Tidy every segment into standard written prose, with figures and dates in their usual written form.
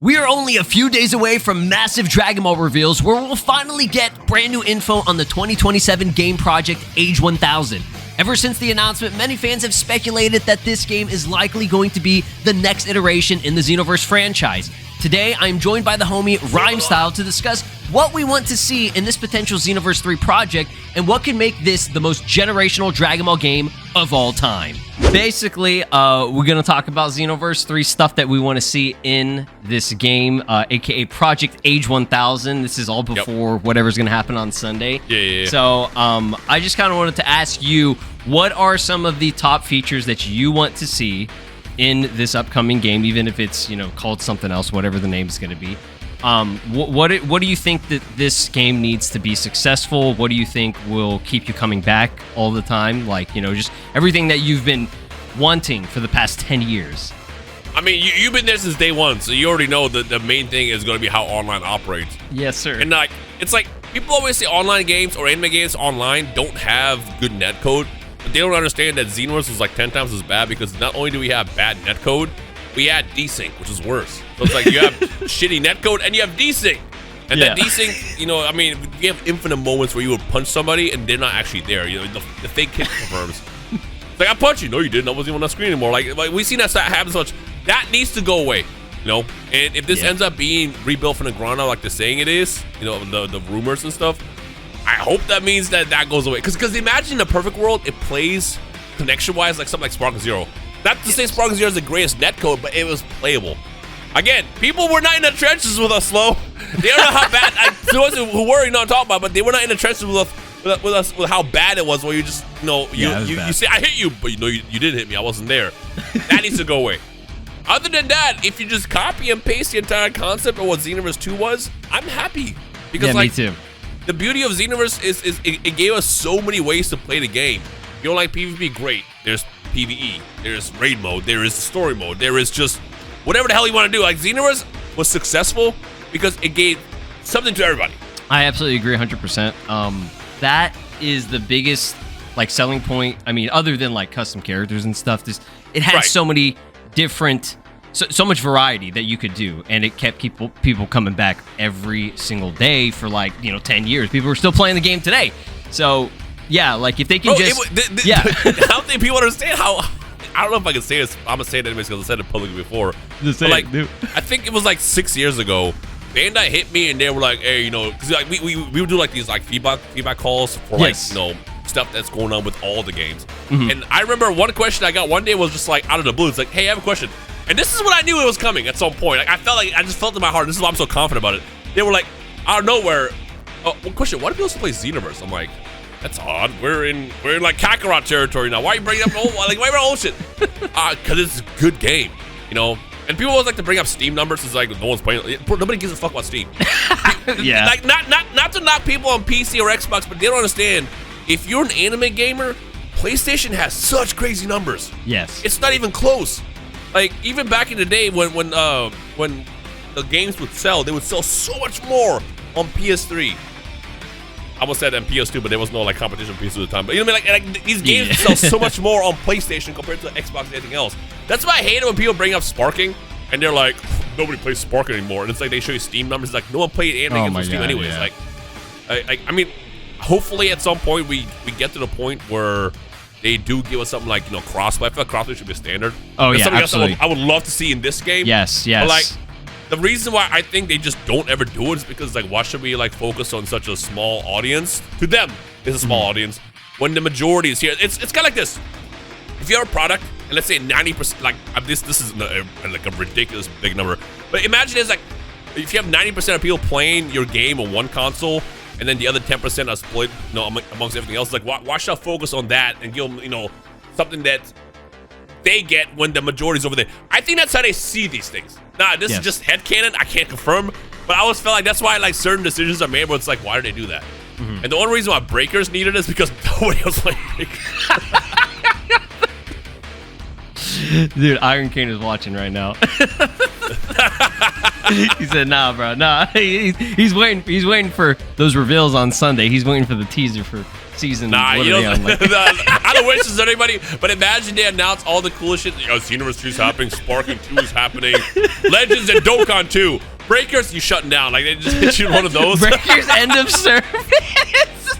We are only a few days away from massive Dragon Ball reveals where we'll finally get brand new info on the 2027 game project Age 1000. Ever since the announcement, many fans have speculated that this game is likely going to be the next iteration in the Xenoverse franchise. Today, I'm joined by the homie Rhymestyle to discuss what we want to see in this potential Xenoverse 3 project and what can make this the most generational Dragon Ball game of all time. Basically, we're going to talk about Xenoverse 3 stuff that we want to see in this game, aka Project Age 1000. This is all before whatever's going to happen on Sunday. Yeah. So I just kind of wanted to ask you, what are some of the top features that you want to see in this upcoming game, even if it's, called something else, whatever the name is going to be? What do you think that this game needs to be successful? What do you think will keep you coming back all the time? Like, just everything that you've been wanting for the past 10 years. I mean, you've been there since day one, so you already know that the main thing is going to be how online operates. Yes, sir. And it's like people always say online games or anime games online don't have good netcode, but they don't understand that Xenoverse was like 10 times as bad because not only do we have bad netcode, we had desync, which is worse. So it's like you have shitty netcode and you have desync. And that desync, you have infinite moments where you would punch somebody and they're not actually there. The fake kick confirms. It's like, I punched you. No, you didn't. I wasn't even on the screen anymore. Like we've seen that happen so much. That needs to go away. And if this ends up being rebuilt from the ground up like they're saying it is, the rumors and stuff, I hope that means that goes away. Because imagine in a perfect world, it plays connection-wise like something like Spark Zero. Not to say Spark Zero is the greatest netcode, but it was playable. Again, people were not in the trenches with us, Slow. They don't know how bad. Those who were, not talking about, but they were not in the trenches with us with how bad it was. Where you just, you say I hit you, but you didn't hit me. I wasn't there. That needs to go away. Other than that, if you just copy and paste the entire concept of what Xenoverse 2 was, I'm happy because me too. The beauty of Xenoverse is it gave us so many ways to play the game. You don't like PvP? Great. There's PvE. There's raid mode. There is story mode. There is just whatever the hell you want to do. Like Xenoverse was successful because it gave something to everybody. I absolutely agree 100%. That is the biggest selling point. I mean, other than custom characters and stuff, it has so many different, so much variety that you could do, and it kept people coming back every single day for 10 years. People are still playing the game today. So yeah, if they can I don't think people understand how. I don't know if I can say this. I'm gonna say it anyways because I said it publicly before. I think it was 6 years ago. Bandai hit me and they were like, "Hey, because we would do these feedback calls for stuff that's going on with all the games." Mm-hmm. And I remember one question I got one day was just out of the blue. It's like, "Hey, I have a question," and this is what I knew it was coming at some point. I just felt in my heart. This is why I'm so confident about it. They were like, out of nowhere, one question: why do people still play Xenoverse? I'm like, that's odd. We're in Kakarot territory now. Why are you bringing up why are you old shit? Because it's a good game, And people always like to bring up Steam numbers. It's like no one's playing. Nobody gives a fuck about Steam. Yeah. Not to knock people on PC or Xbox, but they don't understand. If you're an anime gamer, PlayStation has such crazy numbers. Yes. It's not even close. Even back in the day when the games would sell, they would sell so much more on PS3. I almost said on PS2, but there was no competition PS2 at the time. But these games sell so much more on PlayStation compared to Xbox and anything else. That's why I hate it when people bring up sparking and they're like, nobody plays Spark anymore. And it's they show you Steam numbers. No one played anime games on Steam anyways. Yeah. Hopefully at some point we get to the point where they do give us something crossplay. I feel like crossplay should be standard. Oh, yeah, absolutely. I would love to see in this game. Yes. But the reason why I think they just don't ever do it is because why should we focus on such a small audience? To them, it's a small audience. When the majority is here, it's kind of like this. If you have a product, and let's say 90%, this is a ridiculous big number, but imagine it's if you have 90% of people playing your game on one console, and then the other 10% are split, amongst everything else. Why should I focus on that and give them, something that they get when the majority's over there? I think that's how they see these things. This is just headcanon. I can't confirm, but I always felt that's why certain decisions are made where it's why do they do that? Mm-hmm. And the only reason why Breakers needed it is because nobody else played Breakers. Dude, Iron King is watching right now. He said, "Nah, bro, nah." He's waiting for those reveals on Sunday. He's waiting for the teaser for season. Nah, what you are know, they on, like- I don't wish this on anybody, but imagine they announce all the coolest shit. Xenoverse 2 is happening, Sparking 2 is happening, Legends and Dokkan 2. Breakers, you shutting down. Like, they just hit you one of those. Breakers end of service.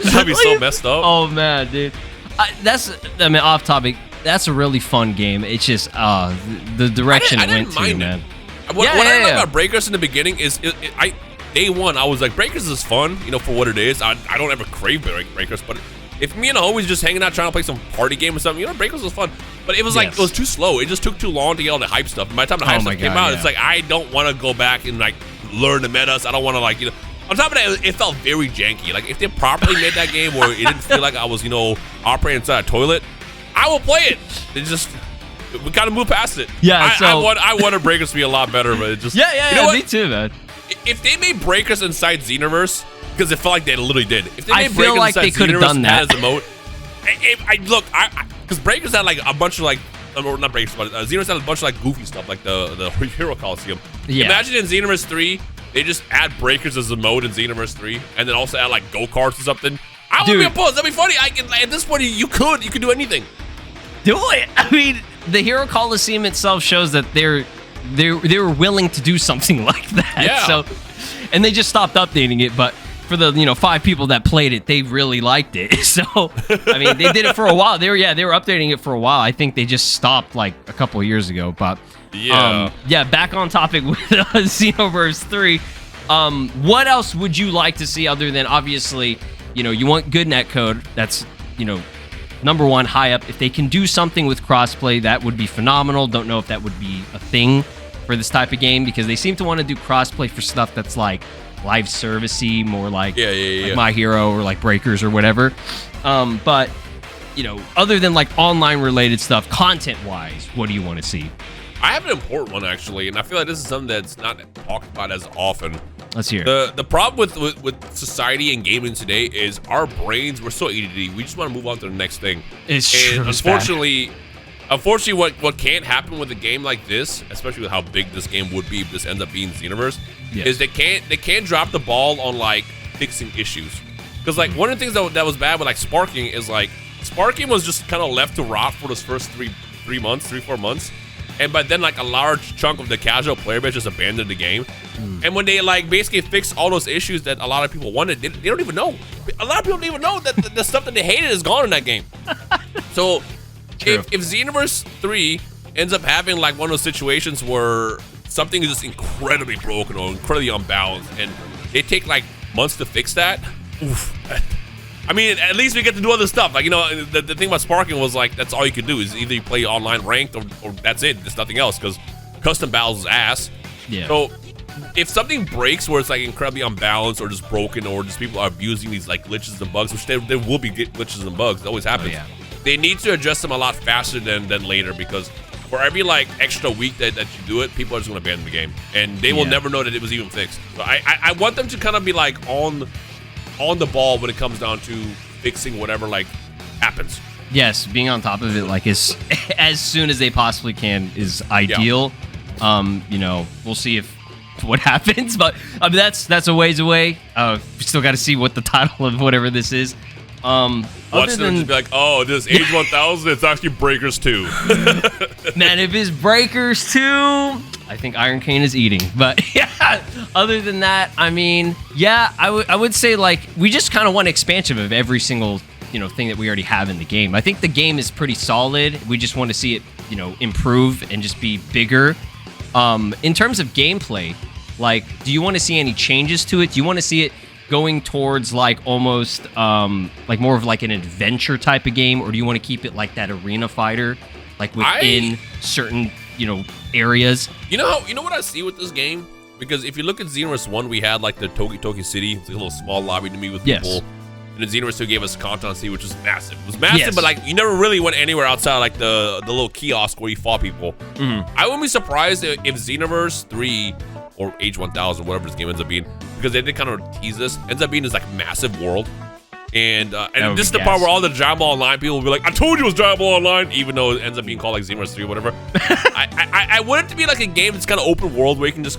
That'd be so messed up. Oh, man, dude. I mean, off topic. That's a really fun game. It's just the direction I it didn't went to, mind man. What I like about Breakers in the beginning is, day one, I was like, Breakers is fun, you know, for what it is. I don't ever crave Breakers, but if me and the homies just hanging out trying to play some party game or something, you know, Breakers was fun. But it was like, it was too slow. It just took too long to get all the hype stuff. And by the time the hype stuff came out, it's like, I don't want to go back and like learn the metas. I don't want to like, you know. On top of that, it felt very janky. Like, if they properly made that game where it didn't feel like I was, you know, operating inside a toilet, I will play it. It just, we kind of moved past it. Yeah, I wanted Breakers to be a lot better, but it just... You know what? Me too, man. If they made Breakers inside Xenoverse, because it felt like they literally did. If they made I feel like they could have done that. As a mode, because Breakers had like a bunch of like, not Breakers, but Xenoverse had a bunch of like goofy stuff, like the Hero Coliseum. Yeah. Imagine in Xenoverse 3, they just add Breakers as a mode in Xenoverse 3, and then also add like go-karts or something. I wouldn't be opposed. That'd be funny. At this point, you could do anything. Do it. I mean, the Hero Coliseum itself shows that they were willing to do something like that. Yeah. So, and they just stopped updating it, but for the 5 people that played it, they really liked it. So, I mean, they did it for a while. They were updating it for a while. I think they just stopped like a couple of years ago, but back on topic with Xenoverse 3. What else would you like to see other than, obviously, you want good netcode. That's, number one, high up. If they can do something with crossplay, that would be phenomenal. Don't know if that would be a thing for this type of game, because they seem to want to do crossplay for stuff that's like live servicey, more like, like My Hero or like Breakers or whatever. But other than like online related stuff, content wise, what do you want to see? I have an important one actually, and I feel like this is something that's not talked about as often. Let's hear it. The problem with society and gaming today is our brains, we're so ADD. We just want to move on to the next thing. It's true. Unfortunately, what can't happen with a game like this, especially with how big this game would be if this ends up being Xenoverse, is they can't drop the ball on like fixing issues. Because like one of the things that was bad with like Sparking is like Sparking was just kind of left to rot for those first 3-4 months. And by then, like, a large chunk of the casual player base just abandoned the game. And when they, like, basically fixed all those issues that a lot of people wanted, they don't even know. A lot of people don't even know that the stuff that they hated is gone in that game. So, if Xenoverse 3 ends up having, like, one of those situations where something is just incredibly broken or incredibly unbalanced, and they take, like, months to fix that, oof. I mean, at least we get to do other stuff. Like, the thing about Sparking was, like, that's all you could do is either you play online ranked or that's it. There's nothing else because custom battles is ass. Yeah. So, if something breaks where it's, like, incredibly unbalanced or just broken or just people are abusing these, like, glitches and bugs, which there will be glitches and bugs. It always happens. They need to address them a lot faster than later, because for every, like, extra week that you do it, people are just going to abandon the game. And they will never know that it was even fixed. So, I want them to kind of be, like, on the ball when it comes down to fixing whatever like happens. Yes, being on top of it like as soon as they possibly can is ideal. We'll see what happens, but that's a ways away. We still got to see what the title of whatever this is. Watch them just be like, oh, this Age 1000, it's actually Breakers 2. Man, if it's Breakers 2, I think Iron Cane is eating. But yeah, other than that, I mean, yeah, I would say like we just kind of want expansion of every single thing that we already have in the game. I think the game is pretty solid. We just want to see it improve and just be bigger. In terms of gameplay, like, do you want to see any changes to it? Do you want to see it going towards like almost like more of like an adventure type of game, or do you want to keep it like that arena fighter, like within certain areas? You know what I see with this game? Because if you look at Xenoverse 1, we had like the Toki City. It's like a little small lobby to meet with people. And then Xenoverse 2 gave us Kanton City, which was massive. It was massive, but like you never really went anywhere outside like the little kiosk where you fought people. I wouldn't be surprised if Xenoverse 3 or Age 1000, whatever this game ends up being, because they did kind of tease this, ends up being this like massive world. And this is the part where all the Dragon Ball Online people will be like, I told you it was Dragon Ball Online, even though it ends up being called like Xenoverse 3 or whatever. I want it to be like a game that's kind of open world where you can just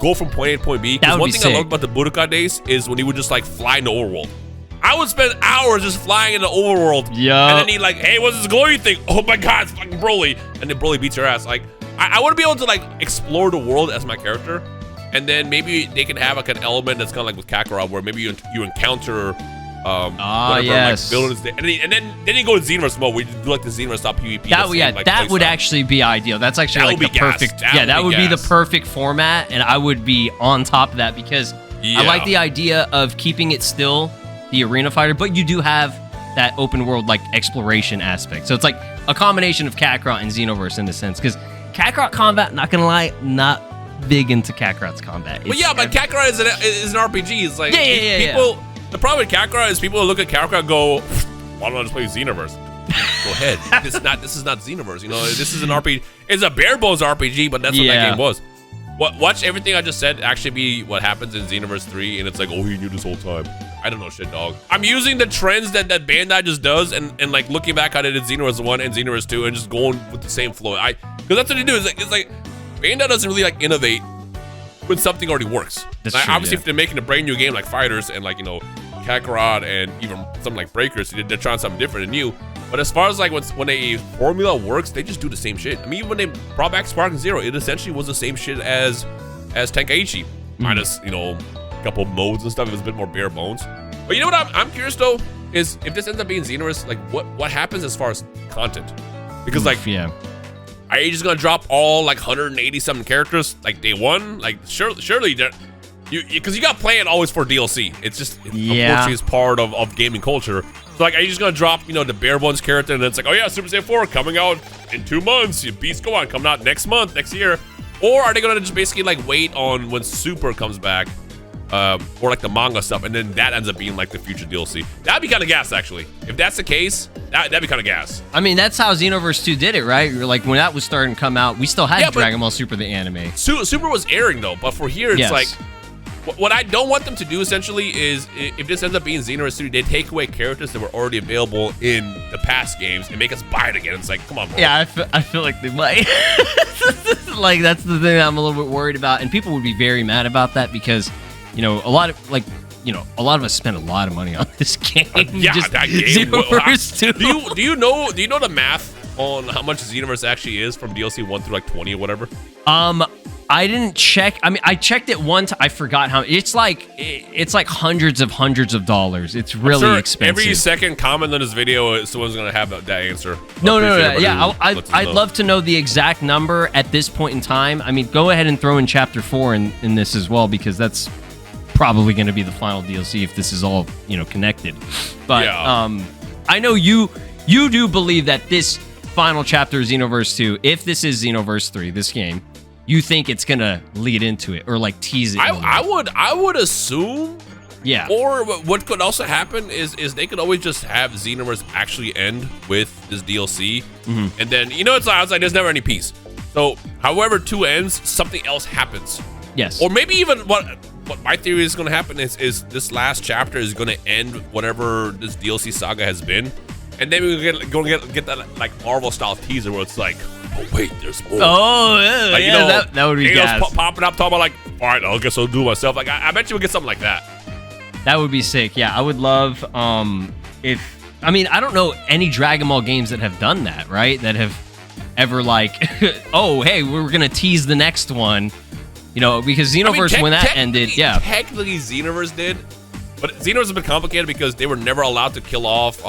go from point A to point B. Because one thing I loved about the Budokai days is when you would just like fly in the overworld. I would spend hours just flying in the overworld. Yeah. And then he like, hey, what's this glowy thing? Oh my god, it's fucking Broly. And then Broly beats your ass. Like, I want to be able to like explore the world as my character. And then maybe they can have like an element that's kind of like with Kakarot, where maybe you encounter whatever yes. like villains, and then you go to Xenoverse mode, where you do like the Xenoverse style PvP. That would actually be ideal. That's actually like the perfect. That would be the perfect format, and I would be on top of that because I like the idea of keeping it still the arena fighter, but you do have that open world like exploration aspect. So it's like a combination of Kakarot and Xenoverse in a sense, because Kakarot combat, not gonna lie, not big into Kakarot's combat. But Kakarot is an RPG. It's like people. The problem with Kakarot is people look at Kakarot and go, why don't I just play Xenoverse? Go ahead. This is not Xenoverse. You know, this is an RPG. It's a bare bones RPG, but that's what that game was. Watch everything I just said actually be what happens in Xenoverse 3, and it's like, oh, he knew this whole time. I don't know shit, dog. I'm using the trends that Bandai just does, and like looking back how they did Xenoverse 1 and Xenoverse 2, and just going with the same flow. Because that's what they do. It's like Bandai doesn't really like innovate when something already works. That's like, true, obviously, if they're making a brand new game like Fighters and like, you know, Kakarot and even something like Breakers, they're trying something different and new. But as far as like when a formula works, they just do the same shit. I mean, even when they brought back Sparking Zero, it essentially was the same shit as Tenkaichi, minus, you know, a couple modes and stuff. It was a bit more bare bones. But you know what I'm curious though is if this ends up being Xenoverse, like what happens as far as content? Because like, are you just gonna drop all like 180 something characters like day one? Like surely because you got to play it always for DLC. It's just unfortunately it's part of gaming culture. So like, are you just gonna drop, you know, the bare bones character and then it's like, oh yeah, Super Saiyan 4 coming out in 2 months. Beast Go On coming out next month, next year, or are they gonna just basically like wait on when Super comes back, or like the manga stuff, and then that ends up being like the future DLC? That'd be kind of gas actually. If that's the case, that'd be kind of gas. I mean, that's how Xenoverse 2 did it, right? Like when that was starting to come out, we still had Dragon Ball Super the anime. Super was airing though, but for here it's like. What I don't want them to do, essentially, is if this ends up being Xenoverse 3, they take away characters that were already available in the past games and make us buy it again. It's like, come on, bro. Yeah, I feel like they might. Like, that's the thing I'm a little bit worried about. And people would be very mad about that because, you know, a lot of us spent a lot of money on this game. That game. Xenoverse 2. Do you know the math on how much Xenoverse actually is from DLC 1 through like 20 or whatever? I didn't check. I mean, I checked it once. I forgot how. It's like hundreds of dollars. It's really expensive. Every second comment on this video, someone's gonna have that answer. No. Yeah, I'd love to know the exact number at this point in time. I mean, go ahead and throw in Chapter 4 in this as well, because that's probably going to be the final DLC if this is all, you know, connected. But I know you do believe that this final chapter of Xenoverse 2, if this is Xenoverse 3, this game, you think it's gonna lead into it or like tease it? I would assume. Yeah. Or what could also happen is they could always just have Xenoverse actually end with this DLC, and then, you know, it's like, I was like, there's never any peace. So however 2 ends, something else happens. Yes. Or maybe even what my theory is going to happen is this last chapter is going to end whatever this DLC saga has been, and then we're going to get that like Marvel style teaser where it's like, oh wait, there's more. Oh yeah, like, yeah, you know, that would be gas. Popping up, talking about like, all right, I guess I'll do it myself. Like I bet you we'll get something like that. That would be sick. Yeah, I would love if, I mean, I don't know any Dragon Ball games that have done that, right? That have ever like, oh hey, we're gonna tease the next one, you know, because Xenoverse, when that ended, technically Xenoverse did, but Xenoverse has been complicated because they were never allowed to kill off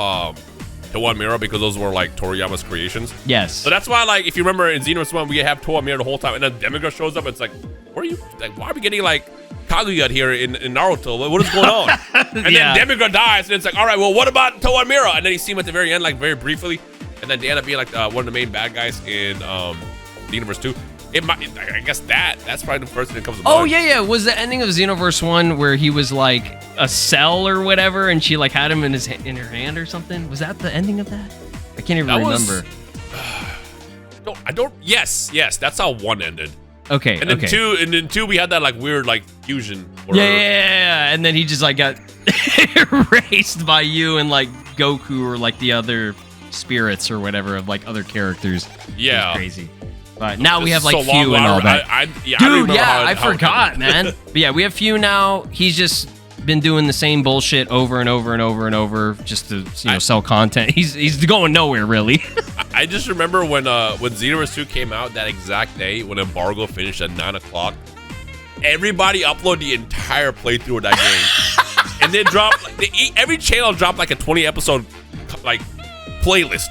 Towa and Mira, because those were like Toriyama's creations. Yes. So that's why, like, if you remember in Xenoverse 1, we have Towa and Mira the whole time, and then Demigra shows up. And it's like, where are you? Like, why are we getting like Kaguya here in Naruto? What is going on? And then Demigra dies, and it's like, all right, well, what about Towa and Mira? And then you see him at the very end, like very briefly, and then they end up being like one of the main bad guys in Xenoverse 2. I guess that's probably the first thing that comes to mind. Oh yeah. Was the ending of Xenoverse 1 where he was like a cell or whatever, and she like had him in her hand or something? Was that the ending of that? I can't even remember. Yes, that's how 1 ended. Okay. And then 2 we had that like weird like fusion. Yeah. And then he just like got erased by you and like Goku or like the other spirits or whatever of like other characters. Yeah. It was crazy. But now we have like Few and all that. I forgot, man. But yeah, we have Few now. He's just been doing the same bullshit over and over and over and over just to sell content. He's going nowhere really. I just remember when Xenoverse 2 came out that exact day when embargo finished at 9 o'clock. Everybody uploaded the entire playthrough of that game, and they dropped every channel dropped like a 20 episode like playlist.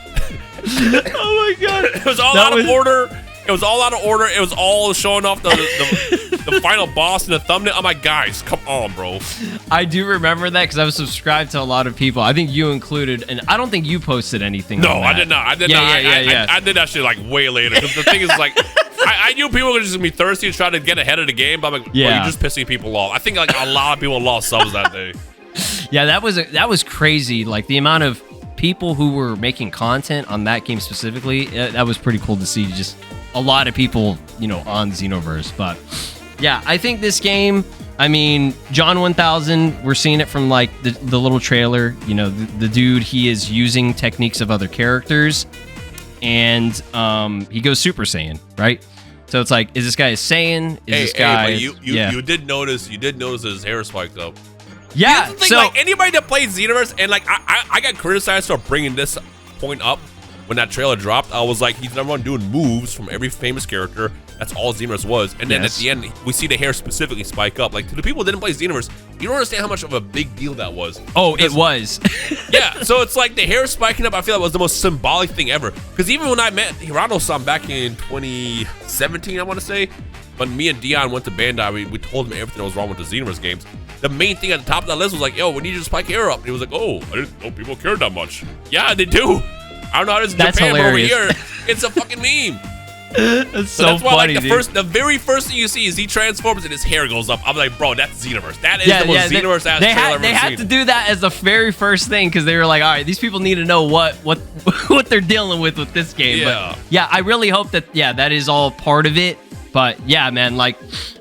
Oh my god! It was all out of order. It was all out of order. It was all showing off the final boss in the thumbnail. I'm like, guys, come on, bro. I do remember that because I was subscribed to a lot of people. I think you included, and I don't think you posted anything. No, on that. I did not. I did not. I did that shit like way later. Because the thing is, like, I knew people were just gonna be thirsty and try to get ahead of the game. But I'm like, well, you're just pissing people off. I think like a lot of people lost subs that day. Yeah, that was crazy. Like the amount of people who were making content on that game specifically, that was pretty cool to see. Just a lot of people, on Xenoverse. But yeah, I think this game, I mean, John 1000, we're seeing it from like the little trailer. The dude, he is using techniques of other characters, and he goes Super Saiyan, right? So it's like, is this guy a Saiyan? Is this guy? But you did notice that his hair spiked up. Yeah. So like anybody that plays Xenoverse, and like I got criticized for bringing this point up when that trailer dropped. I was like, he's number one doing moves from every famous character. That's all Xenoverse was. And then at the end, we see the hair specifically spike up. Like, to the people who didn't play Xenoverse, you don't understand how much of a big deal that was. Oh, it was. Yeah, so it's like the hair spiking up, I feel like was the most symbolic thing ever. Because even when I met Hirano-san back in 2017, I want to say, when me and Dion went to Bandai, we told him everything that was wrong with the Xenoverse games. The main thing at the top of that list was like, yo, we need you to spike hair up. And he was like, oh, I didn't know people cared that much. Yeah, they do. I don't know how it is in Japan, hilarious. But over here, it's a fucking meme. That's that's why, funny, like, the very first thing you see is he transforms and his hair goes up. I'm like, bro, that's Xenoverse. That is the most Xenoverse ass trailer I've ever seen. They had to do that as the very first thing because they were like, all right, these people need to know what they're dealing with this game. Yeah. But yeah, I really hope that that is all part of it. But yeah, man, like,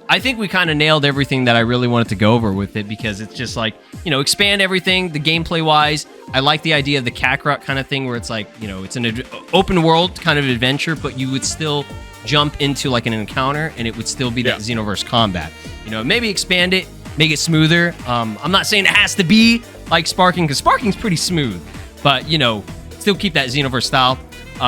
I think we kind of nailed everything that I really wanted to go over with it because it's just like, expand everything, the gameplay wise. I like the idea of the Kakarot kind of thing where it's like, it's an open world kind of adventure, but you would still jump into like an encounter and it would still be that Xenoverse combat. Maybe expand it, make it smoother. I'm not saying it has to be like Sparking because Sparking's pretty smooth, but, still keep that Xenoverse style.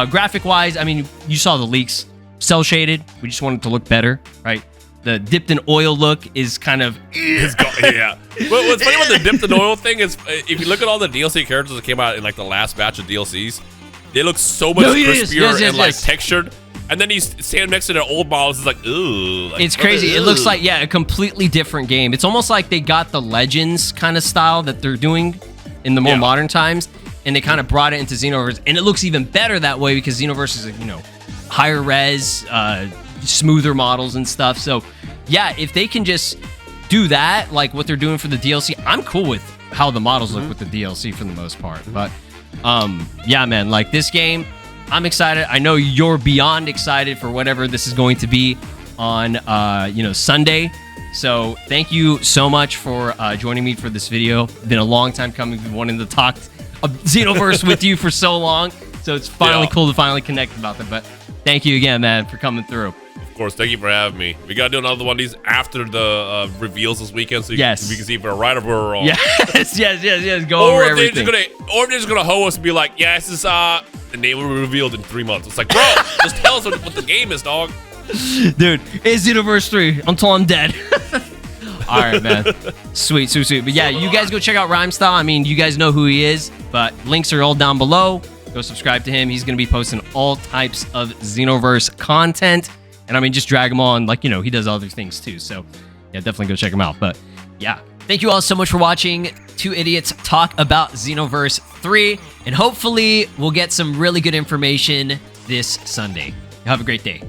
Graphic wise, I mean, you saw the leaks. Cell shaded. We just want it to look better, right? The dipped in oil look is kind of yeah. What's funny about the dipped in oil thing is if you look at all the DLC characters that came out in like the last batch of DLCs, they look so much crispier and like textured. And then he's standing next to their old models. It's like, ooh. Like, it's crazy. It looks like a completely different game. It's almost like they got the Legends kind of style that they're doing in the more modern times, and they kind of brought it into Xenoverse, and it looks even better that way because Xenoverse is higher res, smoother models and stuff. So yeah, if they can just do that, like what they're doing for the DLC, I'm cool with how the models look with the DLC for the most part. But yeah, man, like this game, I'm excited. I know you're beyond excited for whatever this is going to be on Sunday. So thank you so much for joining me for this video. Been a long time coming. Been wanting to talk Xenoverse with you for so long. So it's finally cool to finally connect about that. But thank you again, man, for coming through. Of course, thank you for having me. We gotta do another one of these after the reveals this weekend, so we can see if we're right or we're wrong. Yes. Go over everything. Or they're just gonna hoe us and be like, yeah, this is the name will be revealed in 3 months. It's like, bro, just tell us what the game is, dog. Dude, it's Xenoverse 3 until I'm dead. All right, man. Sweet. But yeah, you guys go check out Rhymestyle. I mean, you guys know who he is, but links are all down below. Go subscribe to him. He's going to be posting all types of Xenoverse content. And I mean, just drag him on. Like, he does other things too. So yeah, definitely go check him out. But yeah, thank you all so much for watching Two Idiots talk about Xenoverse 3. And hopefully we'll get some really good information this Sunday. Have a great day.